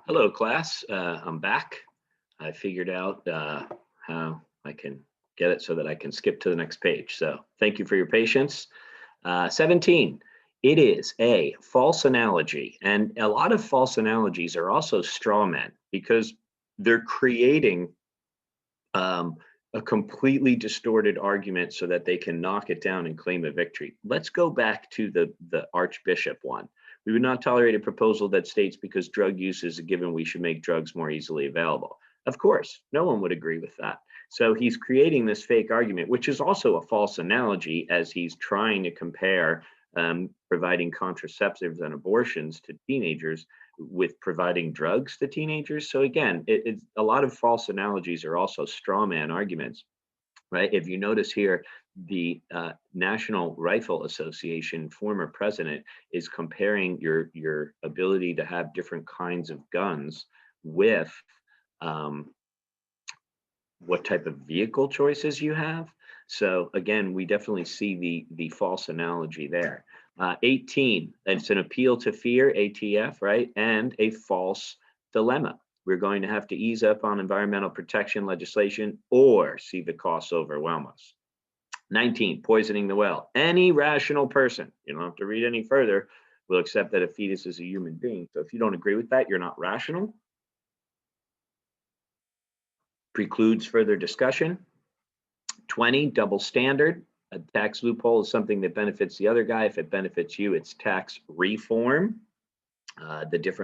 Hello, class. I'm back. I figured out how I can get it so that I can skip to the next page. So thank you for your patience. 17, it is a false analogy. And a lot of false analogies are also straw men because they're creating a completely distorted argument so that they can knock it down and claim a victory. Let's go back to the Archbishop one. We would not tolerate a proposal that states because drug use is a given, we should make drugs more easily available. Of course, no one would agree with that. So he's creating this fake argument, which is also a false analogy as he's trying to compare providing contraceptives and abortions to teenagers with providing drugs to teenagers. So again, it's a lot of false analogies are also straw man arguments, right? If you notice here, the National Rifle Association former president is comparing your ability to have different kinds of guns with what type of vehicle choices you have. So again, we definitely see the false analogy there. 18, it's an appeal to fear, ATF, right? And a false dilemma. We're going to have to ease up on environmental protection legislation or see the costs overwhelm us. 19, poisoning the well. Any rational person, you don't have to read any further, will accept that a fetus is a human being. So if you don't agree with that, you're not rational. Precludes further discussion. 20, double standard. A tax loophole is something that benefits the other guy. If it benefits you, it's tax reform.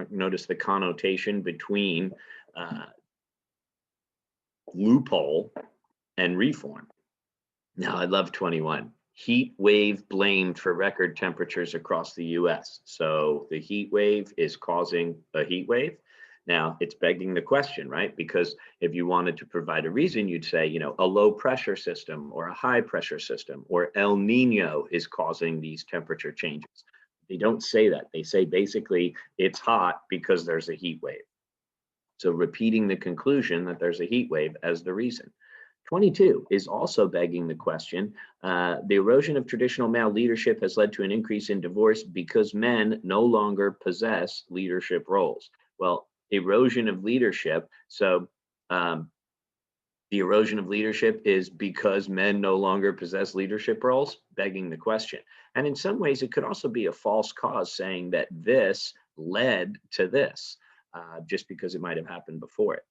Notice the connotation between loophole and reform. Now, I love 21. Heat wave blamed for record temperatures across the US. So the heat wave is causing a heat wave. Now, it's begging the question, right? Because if you wanted to provide a reason, you'd say, a low pressure system or a high pressure system or El Nino is causing these temperature changes. They don't say that. They say basically it's hot because there's a heat wave. So repeating the conclusion that there's a heat wave as the reason. 22 is also begging the question, the erosion of traditional male leadership has led to an increase in divorce because men no longer possess leadership roles. Well, erosion of leadership. So the erosion of leadership is because men no longer possess leadership roles, begging the question. And in some ways, it could also be a false cause saying that this led to this, just because it might have happened before it.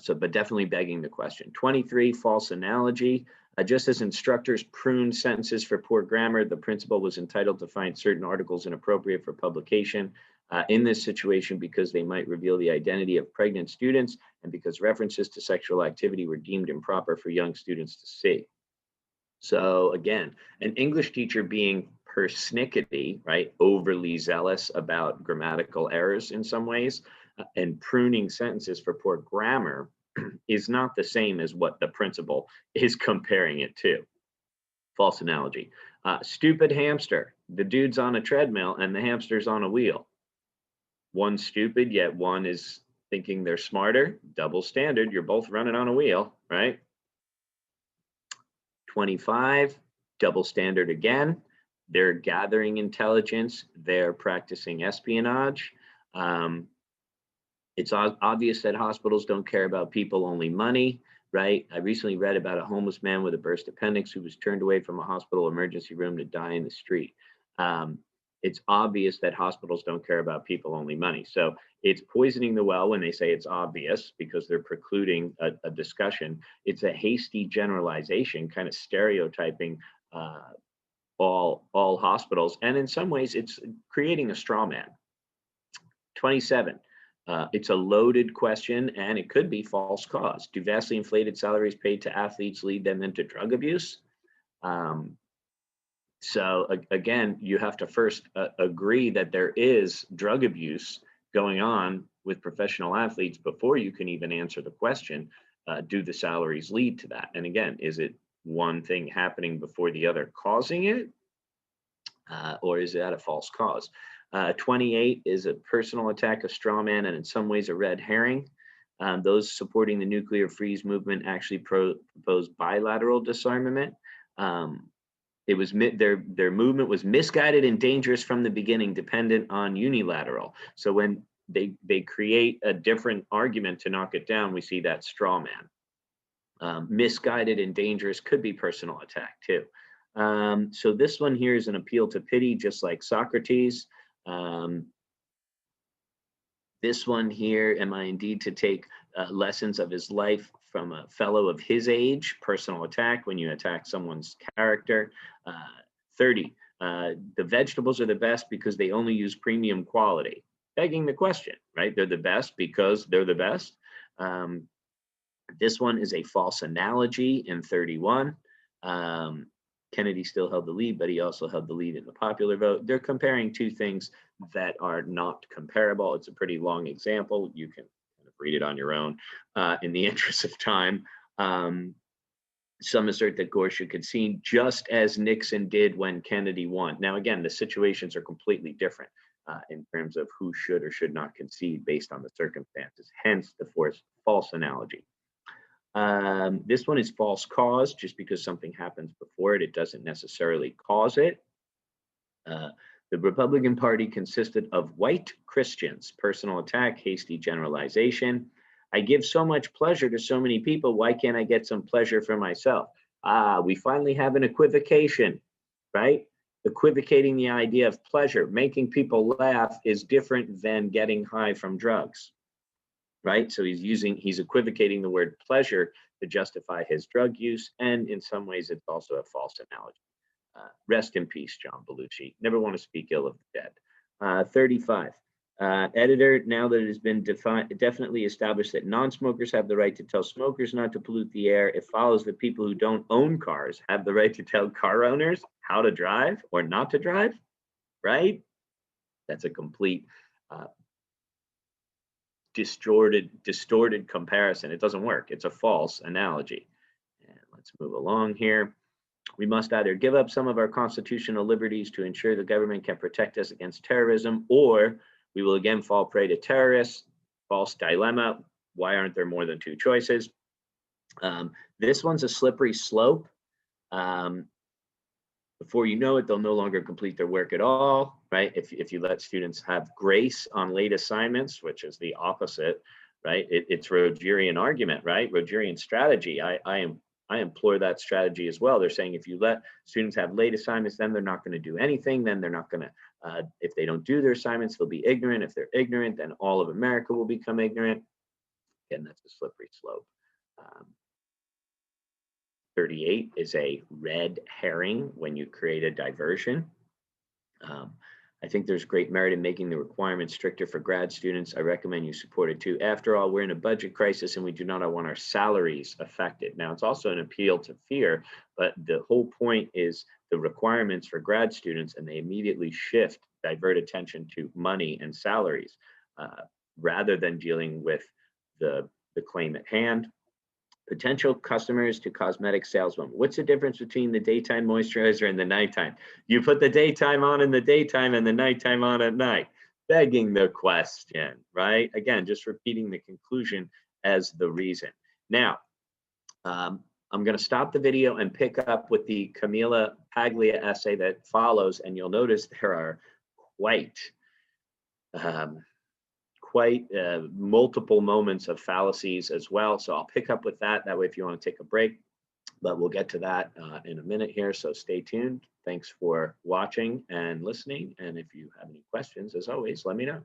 But definitely begging the question. 23, false analogy. Just as instructors prune sentences for poor grammar, the principal was entitled to find certain articles inappropriate for publication. In this situation, because they might reveal the identity of pregnant students and because references to sexual activity were deemed improper for young students to see. So again, an English teacher being persnickety, right, overly zealous about grammatical errors in some ways, and pruning sentences for poor grammar is not the same as what the principal is comparing it to. False analogy. Stupid hamster. The dude's on a treadmill and the hamster's on a wheel. One's stupid, yet one is thinking they're smarter. Double standard. You're both running on a wheel, right? 25, double standard again. They're gathering intelligence. They're practicing espionage. It's obvious that hospitals don't care about people, only money, right? I recently read about a homeless man with a burst appendix who was turned away from a hospital emergency room to die in the street. It's obvious that hospitals don't care about people, only money. So it's poisoning the well when they say it's obvious because they're precluding a discussion. It's a hasty generalization, kind of stereotyping all hospitals. And in some ways, it's creating a straw man. 27. It's a loaded question, and it could be false cause. Do vastly inflated salaries paid to athletes lead them into drug abuse? So again, you have to first agree that there is drug abuse going on with professional athletes before you can even answer the question, do the salaries lead to that? And again, is it one thing happening before the other causing it? Or is that a false cause? 28 is a personal attack, a straw man, and in some ways a red herring. Those supporting the nuclear freeze movement actually proposed bilateral disarmament. Their movement was misguided and dangerous from the beginning, dependent on unilateral. So when they create a different argument to knock it down. We see that straw man. Misguided and dangerous could be personal attack too. So this one here is an appeal to pity, just like Socrates. This one here, am I indeed to take lessons of his life from a fellow of his age? Personal attack, when you attack someone's character. 30, the vegetables are the best because they only use premium quality. Begging the question, right? They're the best because they're the best. This one is a false analogy in 31. Kennedy still held the lead, but he also held the lead in the popular vote. They're comparing two things that are not comparable. It's a pretty long example. You can kind of read it on your own in the interest of time. Some assert that Gore should concede just as Nixon did when Kennedy won. Now, again, the situations are completely different in terms of who should or should not concede based on the circumstances, hence the false analogy. This one is false cause. Just because something happens before it, it doesn't necessarily cause it. The Republican Party consisted of white Christians. Personal attack, hasty generalization. I give so much pleasure to so many people. Why can't I get some pleasure for myself? We finally have an equivocation, right? Equivocating the idea of pleasure, making people laugh is different than getting high from drugs, right? So he's equivocating the word pleasure to justify his drug use. And in some ways, it's also a false analogy. Rest in peace, John Belushi. Never want to speak ill of the dead. 35. Editor, now that it has been definitely established that non-smokers have the right to tell smokers not to pollute the air, it follows that people who don't own cars have the right to tell car owners how to drive or not to drive, right? That's a complete distorted comparison. It doesn't work. It's a false analogy. And let's move along here. We must either give up some of our constitutional liberties to ensure the government can protect us against terrorism, or we will again fall prey to terrorists. False dilemma. Why aren't there more than two choices? This one's a slippery slope. Before you know it, they'll no longer complete their work at all, right? If you let students have grace on late assignments, which is the opposite, right? It's Rogerian argument, right? Rogerian strategy. I employ that strategy as well. They're saying if you let students have late assignments, then they're not going to do anything. Then they're not going to, if they don't do their assignments, they'll be ignorant. If they're ignorant, then all of America will become ignorant. Again, that's a slippery slope. 38 is a red herring when you create a diversion. I think there's great merit in making the requirements stricter for grad students. I recommend you support it too. After all, we're in a budget crisis and we do not want our salaries affected. Now, it's also an appeal to fear, but the whole point is the requirements for grad students, and they immediately divert attention to money and salaries rather than dealing with the claim at hand. Potential customers to cosmetic salesmen. What's the difference between the daytime moisturizer and the nighttime? You put the daytime on in the daytime and the nighttime on at night. Begging the question, right? Again, just repeating the conclusion as the reason. Now, I'm going to stop the video and pick up with the Camila Paglia essay that follows, and you'll notice there are quite multiple moments of fallacies as well. So I'll pick up with that. That way, if you want to take a break, but we'll get to that in a minute here. So stay tuned. Thanks for watching and listening. And if you have any questions, as always, let me know.